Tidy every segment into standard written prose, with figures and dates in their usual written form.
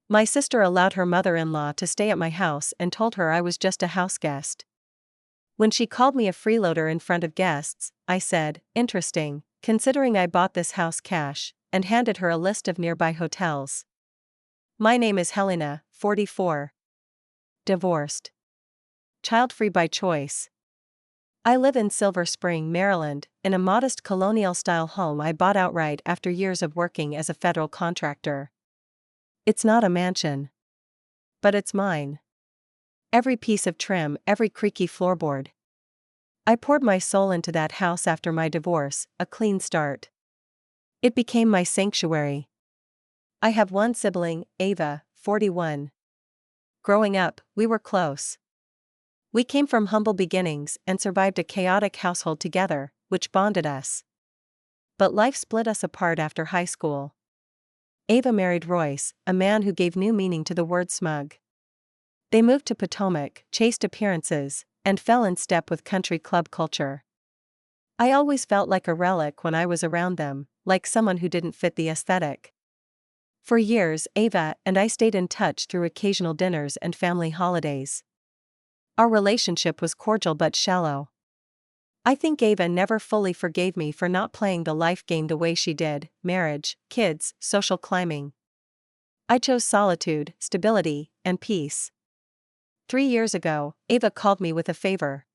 My sister allowed her mother-in-law to stay at my house and told her I was just a house guest. When she called me a freeloader in front of guests, I said, interesting, considering I bought this house cash, and handed her a list of nearby hotels. My name is Helena, 44. Divorced. Child-free by choice. I live in Silver Spring, Maryland, in a modest colonial-style home I bought outright after years of working as a federal contractor. It's not a mansion. But it's mine. Every piece of trim, every creaky floorboard. I poured my soul into that house after my divorce, a clean start. It became my sanctuary. I have one sibling, Ava, 41. Growing up, we were close. We came from humble beginnings and survived a chaotic household together, which bonded us. But life split us apart after high school. Ava married Royce, a man who gave new meaning to the word smug. They moved to Potomac, chased appearances, and fell in step with country club culture. I always felt like a relic when I was around them, like someone who didn't fit the aesthetic. For years, Ava and I stayed in touch through occasional dinners and family holidays. Our relationship was cordial but shallow. I think Ava never fully forgave me for not playing the life game the way she did: marriage, kids, social climbing. I chose solitude, stability, and peace. 3 years ago, Ava called me with a favor.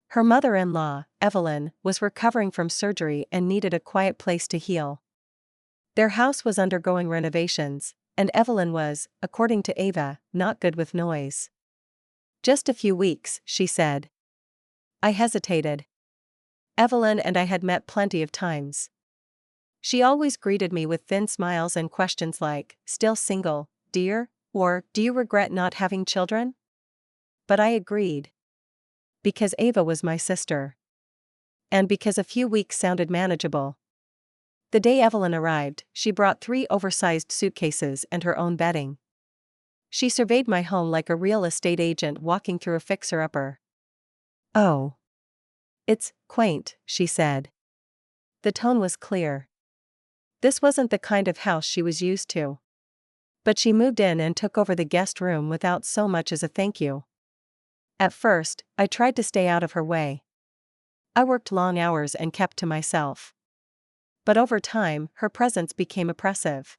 Her mother-in-law, Evelyn, was recovering from surgery and needed a quiet place to heal. Their house was undergoing renovations, and Evelyn was, according to Ava, not good with noise. Just a few weeks, she said. I hesitated. Evelyn and I had met plenty of times. She always greeted me with thin smiles and questions like, "Still single, dear?" or "Do you regret not having children?" But I agreed. Because Ava was my sister. And because a few weeks sounded manageable. The day Evelyn arrived, she brought 3 oversized suitcases and her own bedding. She surveyed my home like a real estate agent walking through a fixer-upper. "Oh. It's quaint," she said. The tone was clear. This wasn't the kind of house she was used to. But she moved in and took over the guest room without so much as a thank you. At first, I tried to stay out of her way. I worked long hours and kept to myself. But over time, her presence became oppressive.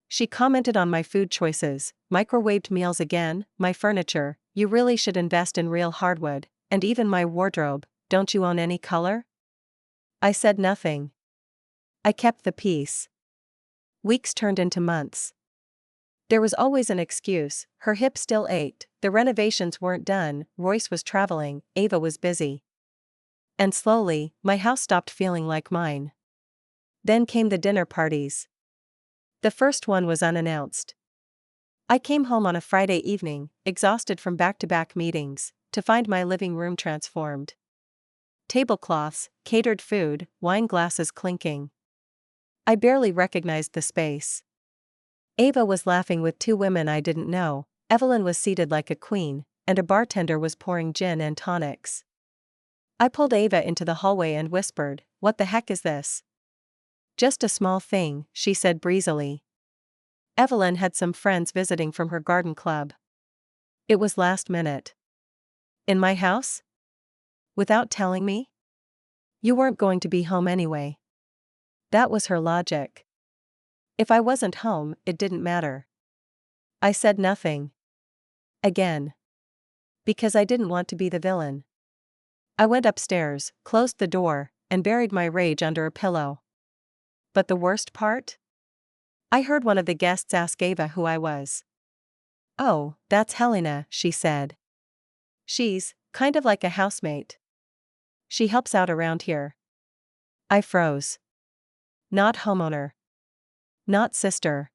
She commented on my food choices, microwaved meals again, my furniture, "You really should invest in real hardwood," and even my wardrobe, "Don't you own any color?" I said nothing. I kept the peace. Weeks turned into months. There was always an excuse: her hip still ached, the renovations weren't done, Royce was traveling, Ava was busy. And slowly, my house stopped feeling like mine. Then came the dinner parties. The first one was unannounced. I came home on a Friday evening, exhausted from back-to-back meetings, to find my living room transformed. Tablecloths, catered food, wine glasses clinking. I barely recognized the space. Ava was laughing with 2 women I didn't know, Evelyn was seated like a queen, and a bartender was pouring gin and tonics. I pulled Ava into the hallway and whispered, "What the heck is this?" "Just a small thing," she said breezily. Evelyn had some friends visiting from her garden club. It was last minute. "In my house? Without telling me? You weren't going to be home anyway." That was her logic. If I wasn't home, it didn't matter. I said nothing. Again. Because I didn't want to be the villain. I went upstairs, closed the door, and buried my rage under a pillow. But the worst part? I heard one of the guests ask Ava who I was. "Oh, that's Helena," she said. "She's kind of like a housemate. She helps out around here." I froze. Not homeowner. Not sister.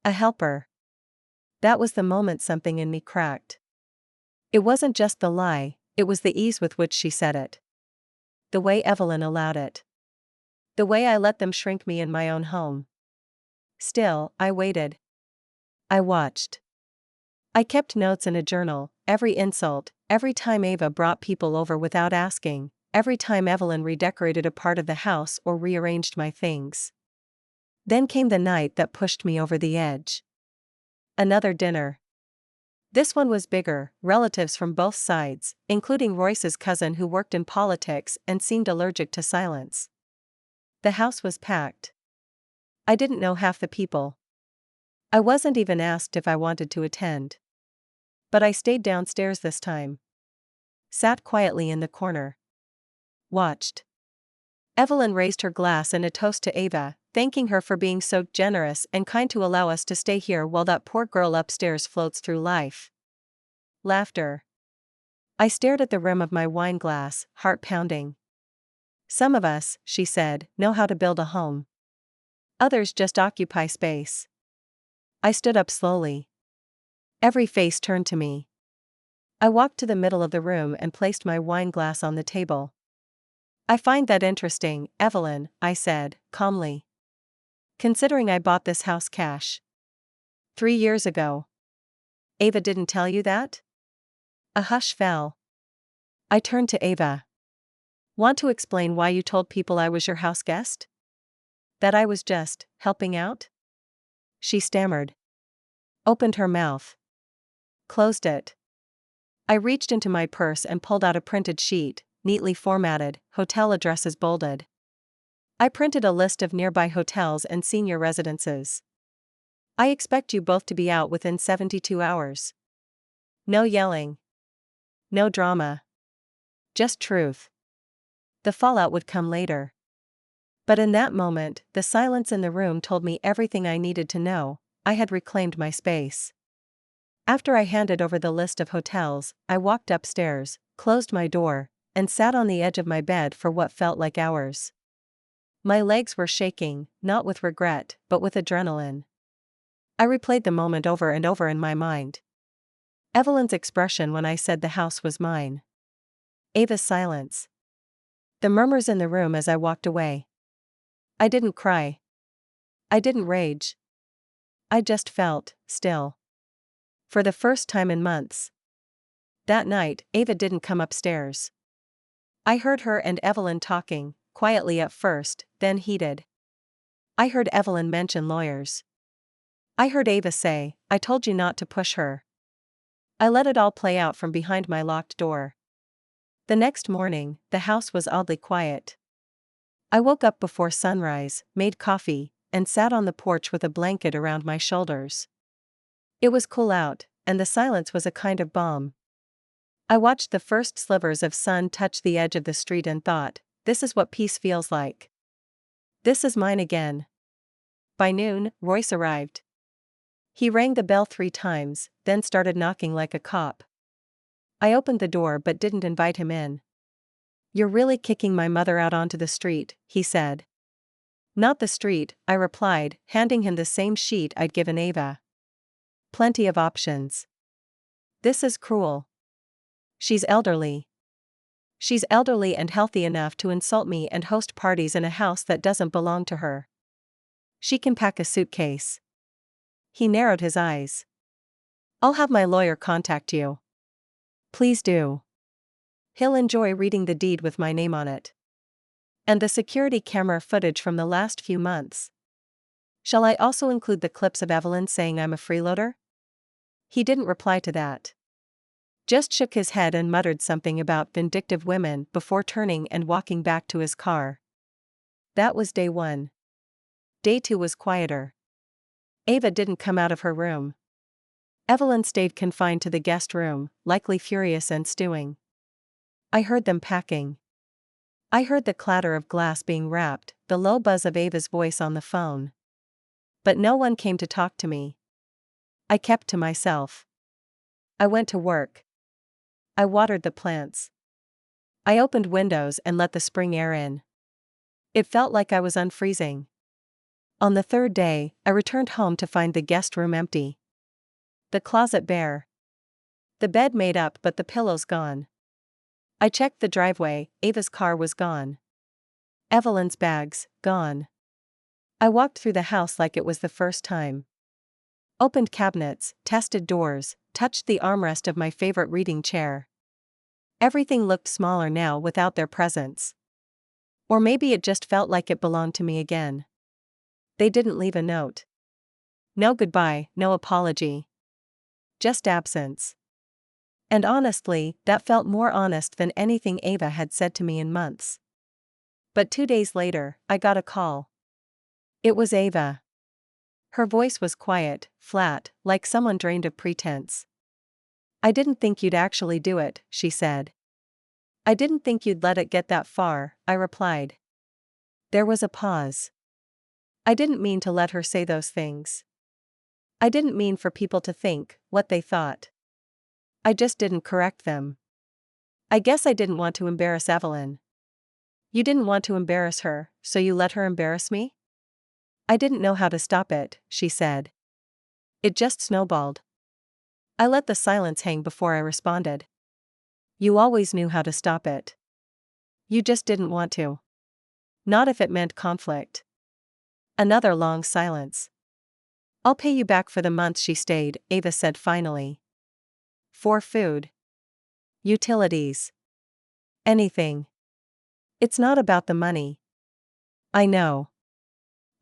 A helper. That was the moment something in me cracked. It wasn't just the lie, it was the ease with which she said it. The way Evelyn allowed it. The way I let them shrink me in my own home. Still, I waited. I watched. I kept notes in a journal, every insult, every time Ava brought people over without asking, every time Evelyn redecorated a part of the house or rearranged my things. Then came the night that pushed me over the edge. Another dinner. This one was bigger, relatives from both sides, including Royce's cousin who worked in politics and seemed allergic to silence. The house was packed. I didn't know half the people. I wasn't even asked if I wanted to attend. But I stayed downstairs this time. Sat quietly in the corner. Watched. Evelyn raised her glass in a toast to Ava, thanking her for being so generous and kind to allow us to stay here while that poor girl upstairs floats through life. Laughter. I stared at the rim of my wine glass, heart pounding. Some of us, she said, know how to build a home. Others just occupy space. I stood up slowly. Every face turned to me. I walked to the middle of the room and placed my wine glass on the table. I find that interesting, Evelyn, I said, calmly. Considering I bought this house cash 3 years ago. Ava didn't tell you that? A hush fell. I turned to Ava. Want to explain why you told people I was your house guest? That I was just helping out? She stammered. Opened her mouth. Closed it. I reached into my purse and pulled out a printed sheet, neatly formatted, hotel addresses bolded. I printed a list of nearby hotels and senior residences. I expect you both to be out within 72 hours. No yelling. No drama. Just truth. The fallout would come later. But in that moment, the silence in the room told me everything I needed to know. I had reclaimed my space. After I handed over the list of hotels, I walked upstairs, closed my door, and sat on the edge of my bed for what felt like hours. My legs were shaking, not with regret, but with adrenaline. I replayed the moment over and over in my mind. Evelyn's expression when I said the house was mine. Ava's silence. The murmurs in the room as I walked away. I didn't cry. I didn't rage. I just felt still. For the first time in months. That night, Ava didn't come upstairs. I heard her and Evelyn talking, quietly at first, then heated. I heard Evelyn mention lawyers. I heard Ava say, I told you not to push her. I let it all play out from behind my locked door. The next morning, the house was oddly quiet. I woke up before sunrise, made coffee, and sat on the porch with a blanket around my shoulders. It was cool out, and the silence was a kind of balm. I watched the first slivers of sun touch the edge of the street and thought, this is what peace feels like. This is mine again. By noon, Royce arrived. He rang the bell 3 times, then started knocking like a cop. I opened the door but didn't invite him in. You're really kicking my mother out onto the street, he said. Not the street, I replied, handing him the same sheet I'd given Ava. Plenty of options. This is cruel. She's elderly. She's elderly and healthy enough to insult me and host parties in a house that doesn't belong to her. She can pack a suitcase. He narrowed his eyes. I'll have my lawyer contact you. Please do. He'll enjoy reading the deed with my name on it. And the security camera footage from the last few months. Shall I also include the clips of Evelyn saying I'm a freeloader? He didn't reply to that. Just shook his head and muttered something about vindictive women before turning and walking back to his car. That was day 1. Day 2 was quieter. Ava didn't come out of her room. Evelyn stayed confined to the guest room, likely furious and stewing. I heard them packing. I heard the clatter of glass being wrapped, the low buzz of Ava's voice on the phone. But no one came to talk to me. I kept to myself. I went to work. I watered the plants. I opened windows and let the spring air in. It felt like I was unfreezing. On the 3rd day, I returned home to find the guest room empty. The closet bare. The bed made up but the pillows gone. I checked the driveway, Ava's car was gone. Evelyn's bags, gone. I walked through the house like it was the first time. Opened cabinets, tested doors, touched the armrest of my favorite reading chair. Everything looked smaller now without their presence. Or maybe it just felt like it belonged to me again. They didn't leave a note. No goodbye, no apology. just absence. And honestly, that felt more honest than anything Ava had said to me in months. But 2 days later, I got a call. It was Ava. Her voice was quiet, flat, like someone drained of pretense. "I didn't think you'd actually do it," she said. "I didn't think you'd let it get that far," I replied. There was a pause. I didn't mean to let her say those things. I didn't mean for people to think what they thought. I just didn't correct them. I guess I didn't want to embarrass Evelyn. "You didn't want to embarrass her, so you let her embarrass me?" "I didn't know how to stop it," she said. "It just snowballed." I let the silence hang before I responded. "You always knew how to stop it. You just didn't want to. Not if it meant conflict." Another long silence. "I'll pay you back for the month she stayed," Ava said finally. "For food. Utilities. Anything. It's not about the money." "I know.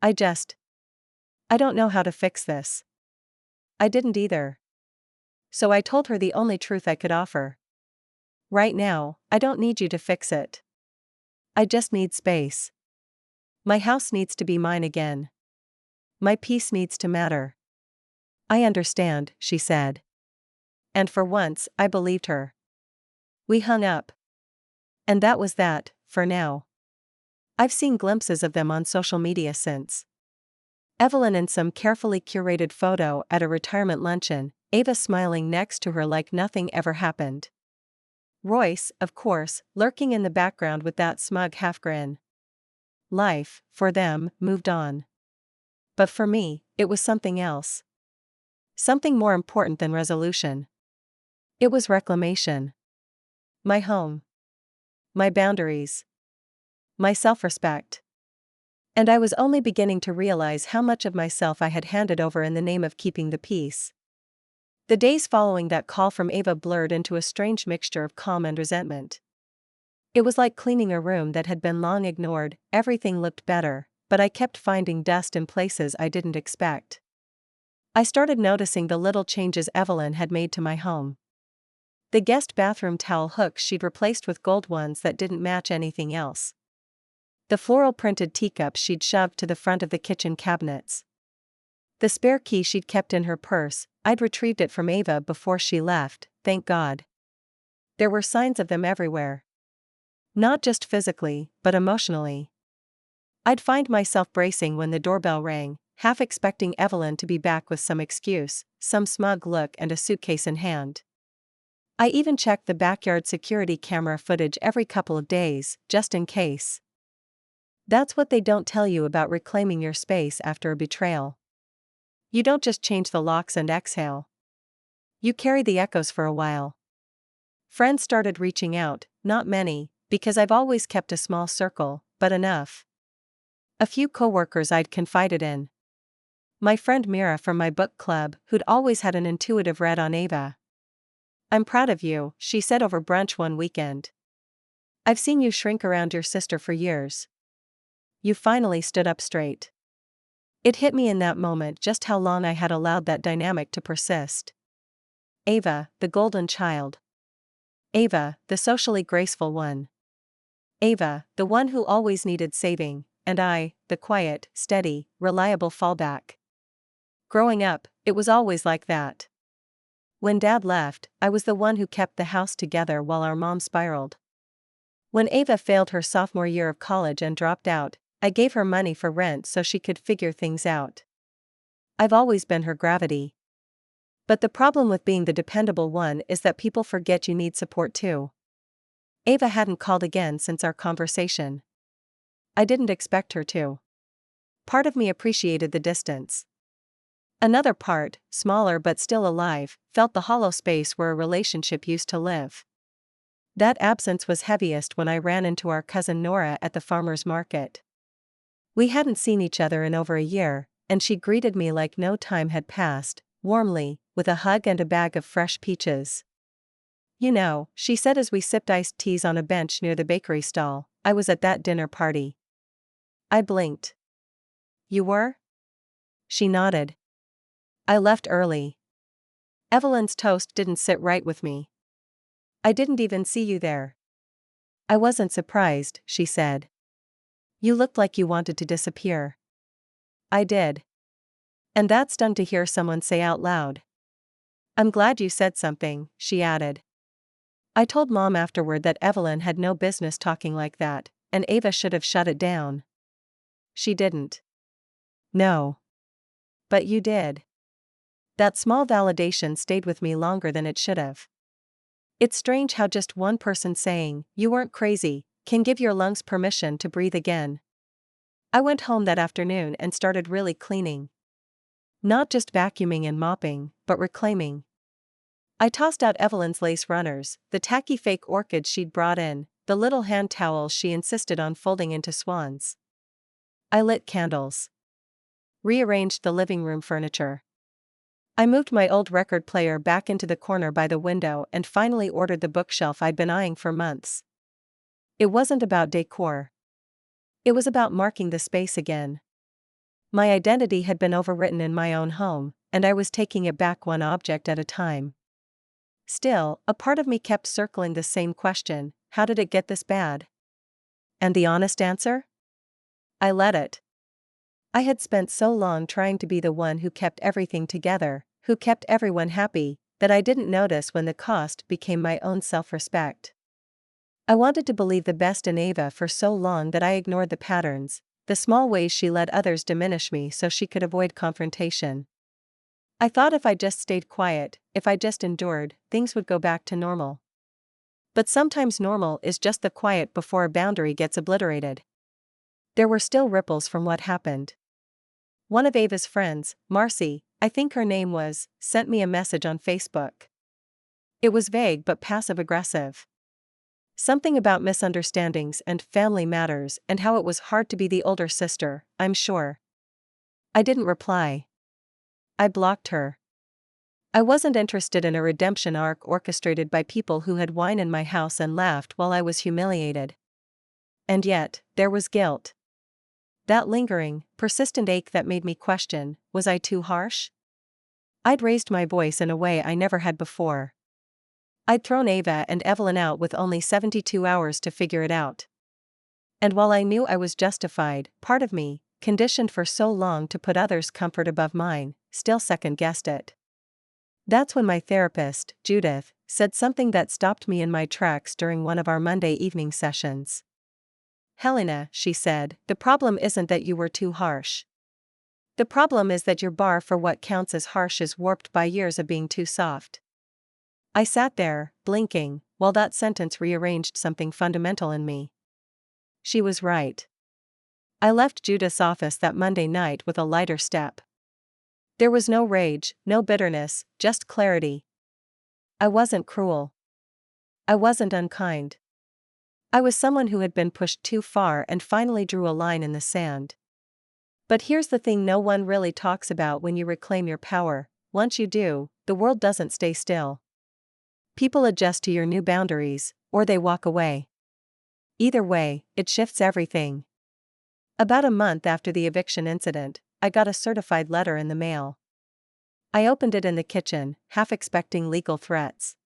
I don't know how to fix this." I didn't either. So I told her the only truth I could offer. "Right now, I don't need you to fix it. I just need space. My house needs to be mine again. My peace needs to matter." "I understand," she said. And for once, I believed her. We hung up. And that was that, for now. I've seen glimpses of them on social media since. Evelyn in some carefully curated photo at a retirement luncheon, Ava smiling next to her like nothing ever happened. Royce, of course, lurking in the background with that smug half-grin. Life, for them, moved on. But for me, it was something else. Something more important than resolution. It was reclamation. My home. My boundaries. My self-respect. And I was only beginning to realize how much of myself I had handed over in the name of keeping the peace. The days following that call from Ava blurred into a strange mixture of calm and resentment. It was like cleaning a room that had been long ignored. Everything looked better, but I kept finding dust in places I didn't expect. I started noticing the little changes Evelyn had made to my home. The guest bathroom towel hooks she'd replaced with gold ones that didn't match anything else. The floral printed teacups she'd shoved to the front of the kitchen cabinets. The spare key she'd kept in her purse. I'd retrieved it from Ava before she left, thank God. There were signs of them everywhere. Not just physically, but emotionally. I'd find myself bracing when the doorbell rang, half expecting Evelyn to be back with some excuse, some smug look and a suitcase in hand. I even checked the backyard security camera footage every couple of days, just in case. That's what they don't tell you about reclaiming your space after a betrayal. You don't just change the locks and exhale. You carry the echoes for a while. Friends started reaching out, not many, because I've always kept a small circle, but enough. A few coworkers I'd confided in. My friend Mira from my book club, who'd always had an intuitive read on Ava. "I'm proud of you," she said over brunch one weekend. "I've seen you shrink around your sister for years. You finally stood up straight." It hit me in that moment just how long I had allowed that dynamic to persist. Ava, the golden child. Ava, the socially graceful one. Ava, the one who always needed saving, and I, the quiet, steady, reliable fallback. Growing up, it was always like that. When Dad left, I was the one who kept the house together while our mom spiraled. When Ava failed her sophomore year of college and dropped out, I gave her money for rent so she could figure things out. I've always been her gravity. But the problem with being the dependable one is that people forget you need support too. Ava hadn't called again since our conversation. I didn't expect her to. Part of me appreciated the distance. Another part, smaller but still alive, felt the hollow space where a relationship used to live. That absence was heaviest when I ran into our cousin Nora at the farmer's market. We hadn't seen each other in over a year, and she greeted me like no time had passed, warmly, with a hug and a bag of fresh peaches. "You know," she said as we sipped iced teas on a bench near the bakery stall, "I was at that dinner party." I blinked. "You were?" She nodded. "I left early." Evelyn's toast didn't sit right with me. I didn't even see you there. I wasn't surprised, she said. You looked like you wanted to disappear. I did. And that's stunned to hear someone say out loud. I'm glad you said something, she added. I told Mom afterward that Evelyn had no business talking like that, and Ava should have shut it down. She didn't. No. But you did. That small validation stayed with me longer than it should have. It's strange how just one person saying, "You weren't crazy," can give your lungs permission to breathe again. I went home that afternoon and started really cleaning. Not just vacuuming and mopping, but reclaiming. I tossed out Evelyn's lace runners, the tacky fake orchids she'd brought in, the little hand towels she insisted on folding into swans. I lit candles. Rearranged the living room furniture. I moved my old record player back into the corner by the window and finally ordered the bookshelf I'd been eyeing for months. It wasn't about decor. It was about marking the space again. My identity had been overwritten in my own home, and I was taking it back one object at a time. Still, a part of me kept circling the same question: how did it get this bad? And the honest answer? I let it. I had spent so long trying to be the one who kept everything together, who kept everyone happy, that I didn't notice when the cost became my own self-respect. I wanted to believe the best in Ava for so long that I ignored the patterns, the small ways she let others diminish me so she could avoid confrontation. I thought if I just stayed quiet, if I just endured, things would go back to normal. But sometimes normal is just the quiet before a boundary gets obliterated. There were still ripples from what happened. One of Ava's friends, Marcy, I think her name was, sent me a message on Facebook. It was vague but passive-aggressive. Something about misunderstandings and family matters and how it was hard to be the older sister, I'm sure. I didn't reply. I blocked her. I wasn't interested in a redemption arc orchestrated by people who had wine in my house and laughed while I was humiliated. And yet, there was guilt. That lingering, persistent ache that made me question, was I too harsh? I'd raised my voice in a way I never had before. I'd thrown Ava and Evelyn out with only 72 hours to figure it out. And while I knew I was justified, part of me, conditioned for so long to put others' comfort above mine, still second-guessed it. That's when my therapist, Judith, said something that stopped me in my tracks during one of our Monday evening sessions. Helena, she said, the problem isn't that you were too harsh. The problem is that your bar for what counts as harsh is warped by years of being too soft. I sat there, blinking, while that sentence rearranged something fundamental in me. She was right. I left Judith's office that Monday night with a lighter step. There was no rage, no bitterness, just clarity. I wasn't cruel. I wasn't unkind. I was someone who had been pushed too far and finally drew a line in the sand. But here's the thing no one really talks about when you reclaim your power: once you do, the world doesn't stay still. People adjust to your new boundaries, or they walk away. Either way, it shifts everything. About a month after the eviction incident, I got a certified letter in the mail. I opened it in the kitchen, half expecting legal threats.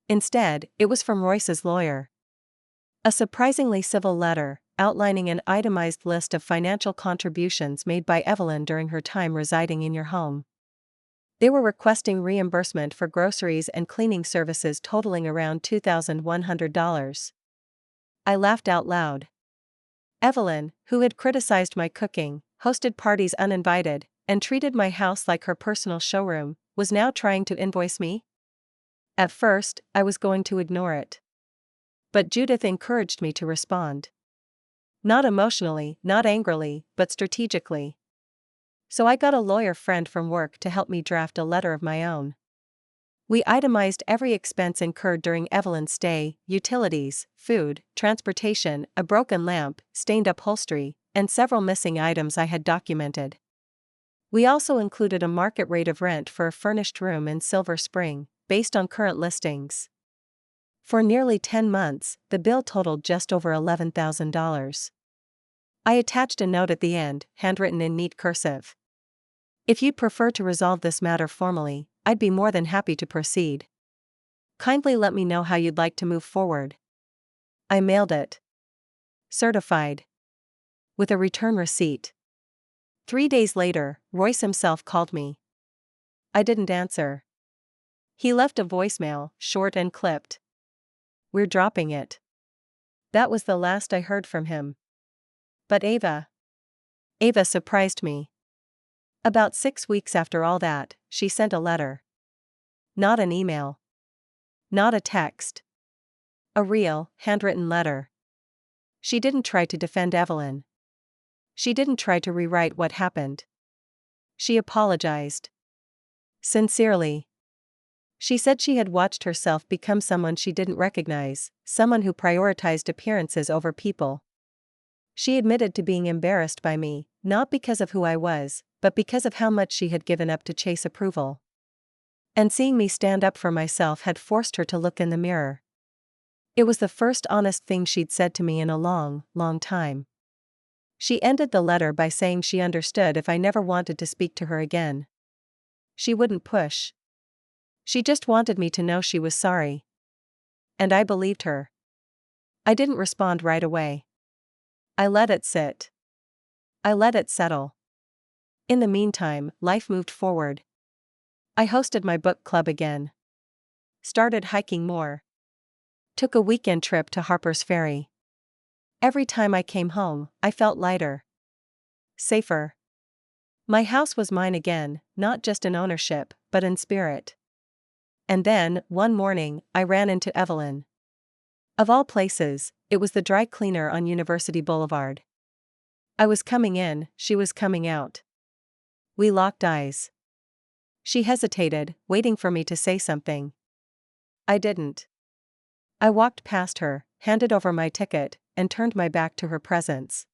Instead, it was from Royce's lawyer. A surprisingly civil letter, outlining an itemized list of financial contributions made by Evelyn during her time residing in your home. They were requesting reimbursement for groceries and cleaning services totaling around $2,100. I laughed out loud. Evelyn, who had criticized my cooking, hosted parties uninvited, and treated my house like her personal showroom, was now trying to invoice me? At first, I was going to ignore it. But Judith encouraged me to respond. Not emotionally, not angrily, but strategically. So I got a lawyer friend from work to help me draft a letter of my own. We itemized every expense incurred during Evelyn's stay: utilities, food, transportation, a broken lamp, stained upholstery, and several missing items I had documented. We also included a market rate of rent for a furnished room in Silver Spring, based on current listings. For nearly 10 months, the bill totaled just over $11,000. I attached a note at the end, handwritten in neat cursive. If you'd prefer to resolve this matter formally, I'd be more than happy to proceed. Kindly let me know how you'd like to move forward. I mailed it. Certified. With a return receipt. 3 days later, Royce himself called me. I didn't answer. He left a voicemail, short and clipped. We're dropping it. That was the last I heard from him. But Ava surprised me. About 6 weeks after all that, she sent a letter. Not an email. Not a text. A real, handwritten letter. She didn't try to defend Evelyn. She didn't try to rewrite what happened. She apologized. Sincerely. She said she had watched herself become someone she didn't recognize, someone who prioritized appearances over people. She admitted to being embarrassed by me, not because of who I was, but because of how much she had given up to chase approval. And seeing me stand up for myself had forced her to look in the mirror. It was the first honest thing she'd said to me in a long, long time. She ended the letter by saying she understood if I never wanted to speak to her again. She wouldn't push. She just wanted me to know she was sorry. And I believed her. I didn't respond right away. I let it sit. I let it settle. In the meantime, life moved forward. I hosted my book club again. Started hiking more. Took a weekend trip to Harper's Ferry. Every time I came home, I felt lighter. Safer. My house was mine again, not just in ownership, but in spirit. And then, one morning, I ran into Evelyn. Of all places, it was the dry cleaner on University Boulevard. I was coming in, she was coming out. We locked eyes. She hesitated, waiting for me to say something. I didn't. I walked past her, handed over my ticket, and turned my back to her presence.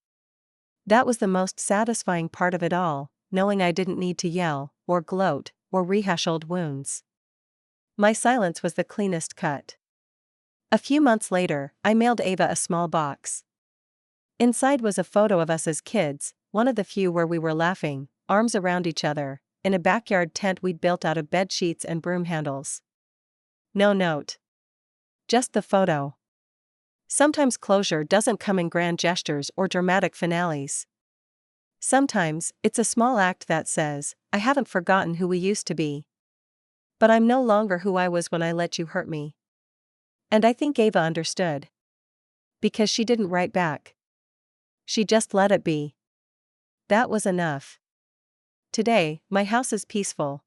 That was the most satisfying part of it all, knowing I didn't need to yell, or gloat, or rehash old wounds. My silence was the cleanest cut. A few months later, I mailed Ava a small box. Inside was a photo of us as kids, one of the few where we were laughing, arms around each other, in a backyard tent we'd built out of bed sheets and broom handles. No note. Just the photo. Sometimes closure doesn't come in grand gestures or dramatic finales. Sometimes, it's a small act that says, I haven't forgotten who we used to be. But I'm no longer who I was when I let you hurt me. And I think Ava understood. Because she didn't write back. She just let it be. That was enough. Today, my house is peaceful.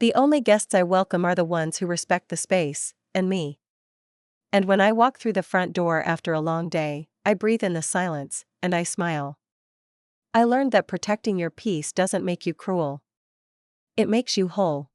The only guests I welcome are the ones who respect the space, and me. And when I walk through the front door after a long day, I breathe in the silence, and I smile. I learned that protecting your peace doesn't make you cruel. It makes you whole.